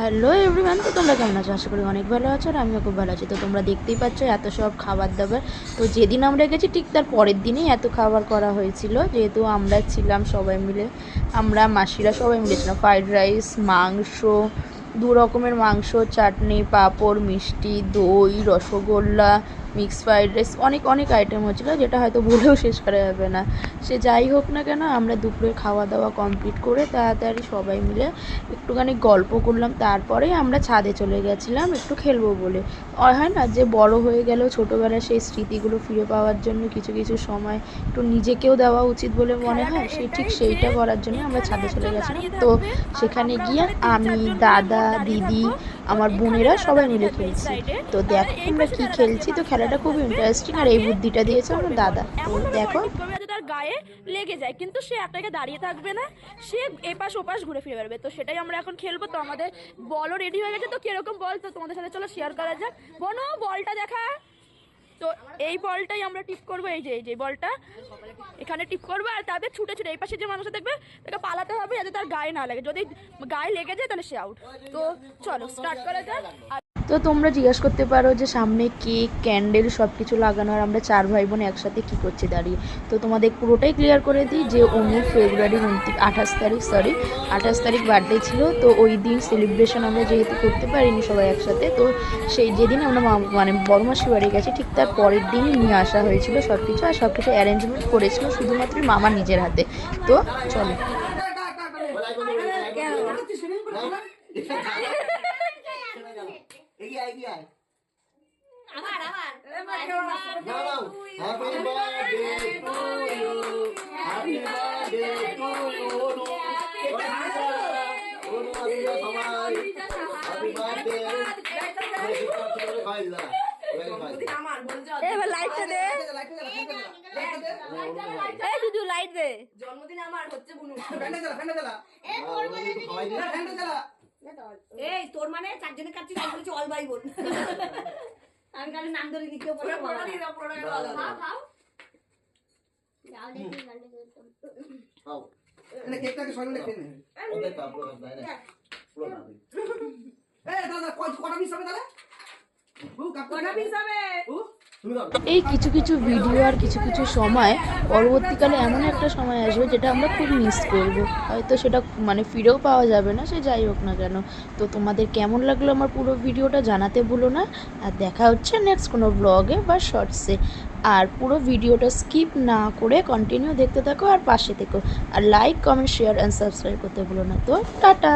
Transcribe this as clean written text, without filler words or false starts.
Hello everyone, তো তোমরা কেমন আছো? আশা করি অনেক ভালো আছো আর আমিও খুব ভালো আছি। তো তোমরা দেখতেই পাচ্ছ এত সব খাবার দাবার। তো যেদিন আমরা গেছি ঠিক তার পরের দিনেই এত খাবার করা হয়েছিল, যেহেতু আমরা ছিলাম সবাই মিলে, আমরা মাসিরা সবাই মিলেছিলাম। ফ্রাইড রাইস, মাংস, দু রকমের মাংস, চাটনি, পাঁপড়, মিষ্টি, দই, রসগোল্লা, মিক্স ফ্রাইড রাইস, অনেক অনেক আইটেম হচ্ছিল, যেটা হয়তো বলেও শেষ করা যাবে না। সে যাই হোক না কেন, আমরা দুপুরে খাওয়া দাওয়া কমপ্লিট করে তাড়াতাড়ি সবাই মিলে একটুখানি গল্প করলাম। তারপরে আমরা ছাদে চলে গেছিলাম একটু খেলবো বলে। হয় না যে বড় হয়ে গেলেও ছোটোবেলার সেই স্মৃতিগুলো ফিরে পাওয়ার জন্য কিছু কিছু সময় একটু নিজেকেও দেওয়া উচিত বলে মনে হয়। সেইটা করার জন্য আমরা ছাদে চলে গেছিলাম। তো সেখানে গিয়ে আমি, দাদা, দিদি, আমার বোনেরা সবাই মিলে খেলছি। তো দেখো আমরা কি খেলছি। তো খেলাটা খুব ইন্টারেস্টিং, আর এই বুদ্ধিটা দিয়েছে আমার দাদা। তো দেখো, তার গায়ে লেগে যায় কিন্তু সে একটাকে দাঁড়িয়ে থাকবে না, সে এপাশ ওপাশ ঘুরে ফিরে বেরোবে। তো সেটাই আমরা এখন খেলবো। তো আমাদের বলও রেডি হয়ে গেছে। তো কিরকম বল তো তোমাদের সাথে চলো শেয়ার করা যাক। বনো বলটা দেখা। তো এই বলটাই আমরা টিপ করবো। এই যে বলটা এখানে টিপ করবো, আর তাদের ছুটে ছুটে এই পাশে যে মানুষটা দেখবে তাকে পালাতে হবে যাতে তার গায়ে না লাগে। যদি গায়ে লেগে যায় তাহলে সে আউট। তো চলো স্টার্ট করা যাক। তো তোমরা জিজ্ঞেস করতে পারো যে সামনে কেক, ক্যান্ডেল সব কিছু লাগানো, আর আমরা 4 ভাই বোন একসাথে কী করছি দাঁড়িয়ে। তো তোমাদের পুরোটাই ক্লিয়ার করে দিই যে অনুর ফেব্রুয়ারির 28 তারিখ বার্থডে ছিল। তো ওই দিন সেলিব্রেশন আমরা যেহেতু করতে পারিনি সবাই একসাথে, তো সেই যেদিন আমরা মানে বড়মাসি বাড়ি গেছি ঠিক তার পরের দিনই নিয়ে আসা হয়েছিল সব কিছু, আর সব কিছু অ্যারেঞ্জমেন্ট করেছিল শুধুমাত্র মামা নিজের হাতে। তো চলো। এবার লাইটটা দে, এই শুধু লাইট দে। জন্মদিন আমার হচ্ছে বুনু। এই তোর মানে চারজনের কাছে তাই বলেছি অল ভাই বোন। আমি কালে নাম ধরে নিতে পারবো। খাও খাও। এনে কেকটাকে সরিয়ে রেখে নে। ওদের কাপড় নাই না। পুরো না। এই দাদা কটা পিস হবে দাদা? কটা পিস হবে? এই কিছু কিছু ভিডিও আর কিছু কিছু সময় পরবর্তীকালে এমন একটা সময় আসবে যেটা আমরা খুব মিস করব, হয়তো সেটা মানে ফিরেও পাওয়া যাবে না। সে যাই হোক না কেন, তো তোমাদের কেমন লাগলো আমার পুরো ভিডিওটা জানাতে ভুলো না। আর দেখা হচ্ছে নেক্সট কোনো ব্লগে বা শর্টসে। আর পুরো ভিডিওটা স্কিপ না করে কন্টিনিউ দেখতে থাকো আর পাশে থেকো। আর like, comment, share and subscribe করতে ভুলো না। তো টাটা।